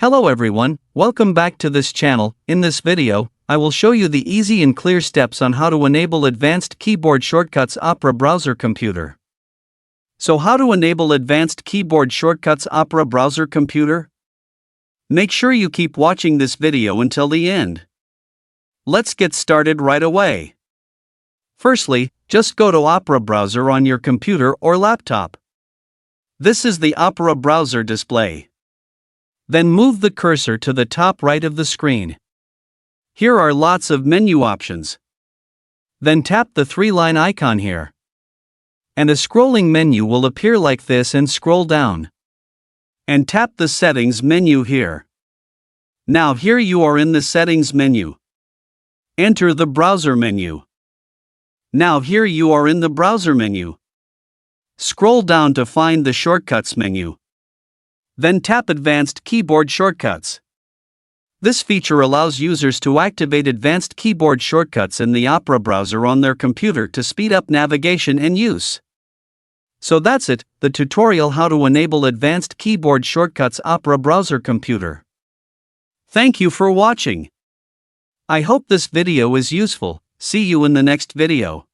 Hello everyone, welcome back to this channel. In this video, I will show you the easy and clear steps on how to enable advanced keyboard shortcuts Opera browser computer. So how to enable advanced keyboard shortcuts Opera browser computer? Make sure you keep watching this video until the end. Let's get started right away. Firstly, just go to Opera browser on your computer or laptop. This is the Opera browser display. Then move the cursor to the top right of the screen. Here are lots of menu options. Then tap the three-line icon here. And a scrolling menu will appear like this and scroll down. And tap the settings menu here. Now here you are in the settings menu. Enter the browser menu. Now here you are in the browser menu. Scroll down to find the shortcuts menu. Then tap Advanced Keyboard Shortcuts. This feature allows users to activate advanced keyboard shortcuts in the Opera browser on their computer to speed up navigation and use. So that's it, the tutorial how to enable advanced keyboard shortcuts Opera browser computer. Thank you for watching. I hope this video is useful. See you in the next video.